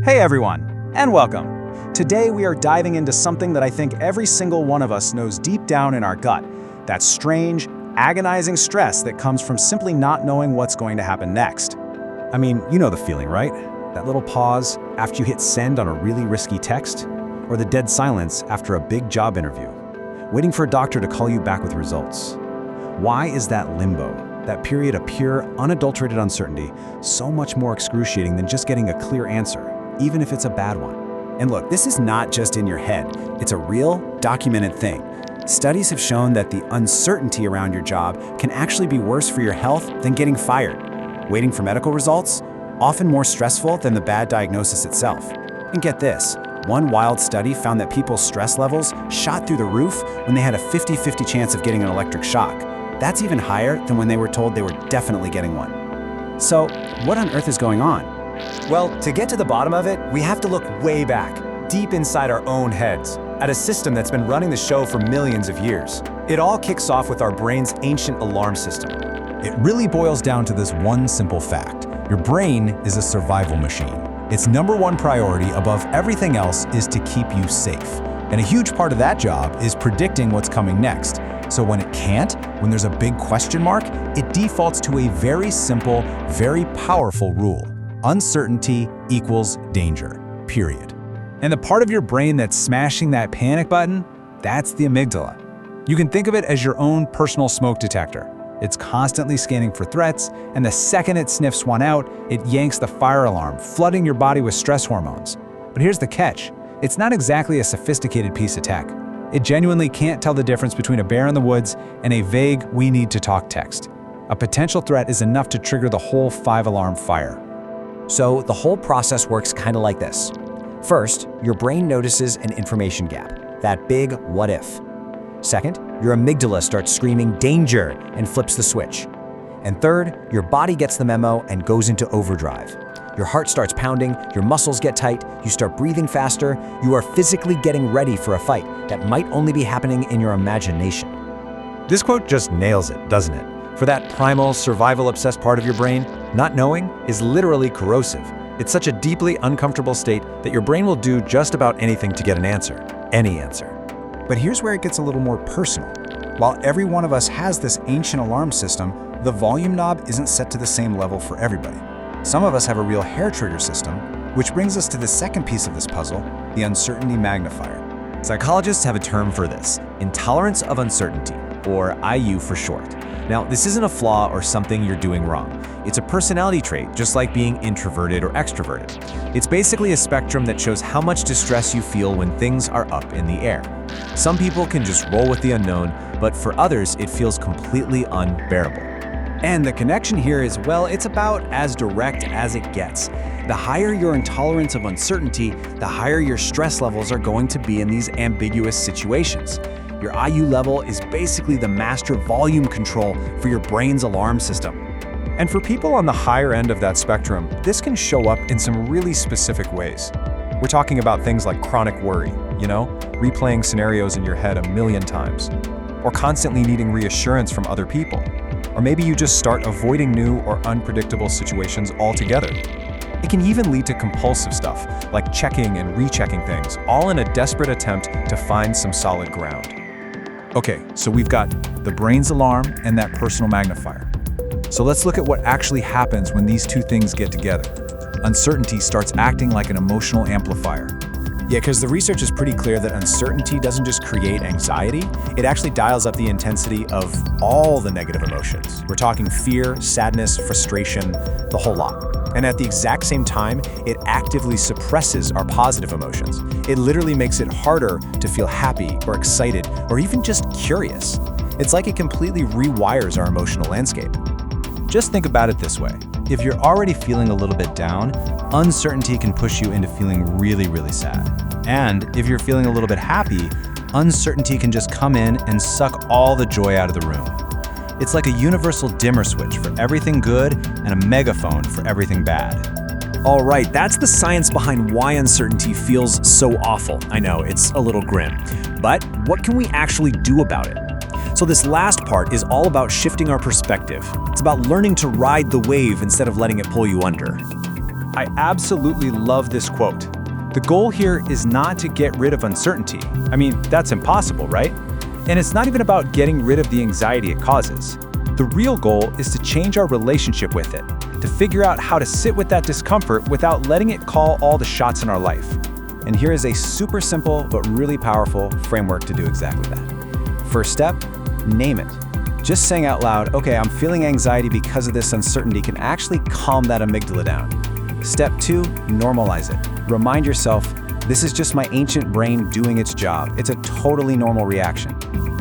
Hey everyone, and welcome. Today we are diving into something that I think every single one of us knows deep down in our gut. That strange, agonizing stress that comes from simply not knowing what's going to happen next. I mean, you know the feeling, right? That little pause after you hit send on a really risky text, or the dead silence after a big job interview, waiting for a doctor to call you back with results. Why is that limbo, that period of pure, unadulterated uncertainty, so much more excruciating than just getting a clear answer, even if it's a bad one? And look, this is not just in your head. It's a real, documented thing. Studies have shown that the uncertainty around your job can actually be worse for your health than getting fired. Waiting for medical results, often more stressful than the bad diagnosis itself. And get this, one wild study found that people's stress levels shot through the roof when they had a 50-50 chance of getting an electric shock. That's even higher than when they were told they were definitely getting one. So, what on earth is going on? Well, to get to the bottom of it, we have to look way back, deep inside our own heads, at a system that's been running the show for millions of years. It all kicks off with our brain's ancient alarm system. It really boils down to this one simple fact. Your brain is a survival machine. Its number one priority above everything else is to keep you safe. And a huge part of that job is predicting what's coming next. So when it can't, when there's a big question mark, it defaults to a very simple, very powerful rule. Uncertainty equals danger, period. And the part of your brain that's smashing that panic button, that's the amygdala. You can think of it as your own personal smoke detector. It's constantly scanning for threats, and the second it sniffs one out, it yanks the fire alarm, flooding your body with stress hormones. But here's the catch. It's not exactly a sophisticated piece of tech. It genuinely can't tell the difference between a bear in the woods and a vague "we need to talk" text. A potential threat is enough to trigger the whole 5-alarm fire. So the whole process works kind of like this. First, your brain notices an information gap, that big what if. Second, your amygdala starts screaming danger and flips the switch. And third, your body gets the memo and goes into overdrive. Your heart starts pounding, your muscles get tight, you start breathing faster, you are physically getting ready for a fight that might only be happening in your imagination. This quote just nails it, doesn't it? For that primal, survival-obsessed part of your brain, not knowing is literally corrosive. It's such a deeply uncomfortable state that your brain will do just about anything to get an answer. Any answer. But here's where it gets a little more personal. While every one of us has this ancient alarm system, the volume knob isn't set to the same level for everybody. Some of us have a real hair trigger system, which brings us to the second piece of this puzzle, the uncertainty magnifier. Psychologists have a term for this, intolerance of uncertainty, or IU for short. Now, this isn't a flaw or something you're doing wrong. It's a personality trait, just like being introverted or extroverted. It's basically a spectrum that shows how much distress you feel when things are up in the air. Some people can just roll with the unknown, but for others, it feels completely unbearable. And the connection here is, well, it's about as direct as it gets. The higher your intolerance of uncertainty, the higher your stress levels are going to be in these ambiguous situations. Your IU level is basically the master volume control for your brain's alarm system. And for people on the higher end of that spectrum, this can show up in some really specific ways. We're talking about things like chronic worry, replaying scenarios in your head a million times, or constantly needing reassurance from other people. Or maybe you just start avoiding new or unpredictable situations altogether. It can even lead to compulsive stuff, like checking and rechecking things, all in a desperate attempt to find some solid ground. Okay, so we've got the brain's alarm and that personal magnifier. So let's look at what actually happens when these two things get together. Uncertainty starts acting like an emotional amplifier. Yeah, because the research is pretty clear that uncertainty doesn't just create anxiety, it actually dials up the intensity of all the negative emotions. We're talking fear, sadness, frustration, the whole lot. And at the exact same time, it actively suppresses our positive emotions. It literally makes it harder to feel happy or excited or even just curious. It's like it completely rewires our emotional landscape. Just think about it this way. If you're already feeling a little bit down, uncertainty can push you into feeling really, really sad. And if you're feeling a little bit happy, uncertainty can just come in and suck all the joy out of the room. It's like a universal dimmer switch for everything good and a megaphone for everything bad. All right, that's the science behind why uncertainty feels so awful. I know, it's a little grim. But what can we actually do about it? So this last part is all about shifting our perspective. It's about learning to ride the wave instead of letting it pull you under. I absolutely love this quote. The goal here is not to get rid of uncertainty. I mean, that's impossible, right? And it's not even about getting rid of the anxiety it causes. The real goal is to change our relationship with it, to figure out how to sit with that discomfort without letting it call all the shots in our life. And here is a super simple but really powerful framework to do exactly that. First step, name it. Just saying out loud, okay, I'm feeling anxiety because of this uncertainty can actually calm that amygdala down. Step 2, normalize it. Remind yourself, this is just my ancient brain doing its job. It's a totally normal reaction.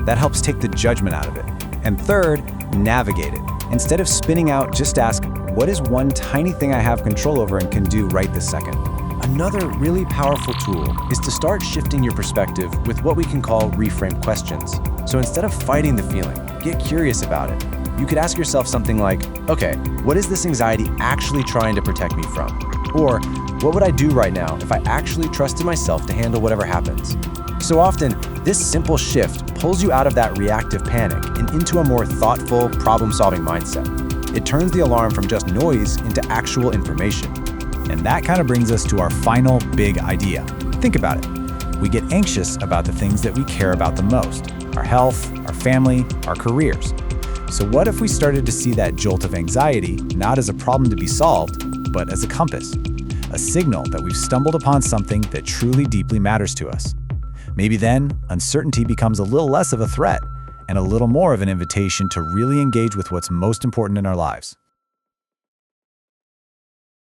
That helps take the judgment out of it. And third, navigate it. Instead of spinning out, just ask, what is one tiny thing I have control over and can do right this second? Another really powerful tool is to start shifting your perspective with what we can call reframe questions. So instead of fighting the feeling, get curious about it. You could ask yourself something like, okay, what is this anxiety actually trying to protect me from? Or, what would I do right now if I actually trusted myself to handle whatever happens? So often, this simple shift pulls you out of that reactive panic and into a more thoughtful, problem-solving mindset. It turns the alarm from just noise into actual information. And that kind of brings us to our final big idea. Think about it. We get anxious about the things that we care about the most: our health, our family, our careers. So what if we started to see that jolt of anxiety not as a problem to be solved, but as a compass, a signal that we've stumbled upon something that truly deeply matters to us? Maybe then, uncertainty becomes a little less of a threat and a little more of an invitation to really engage with what's most important in our lives.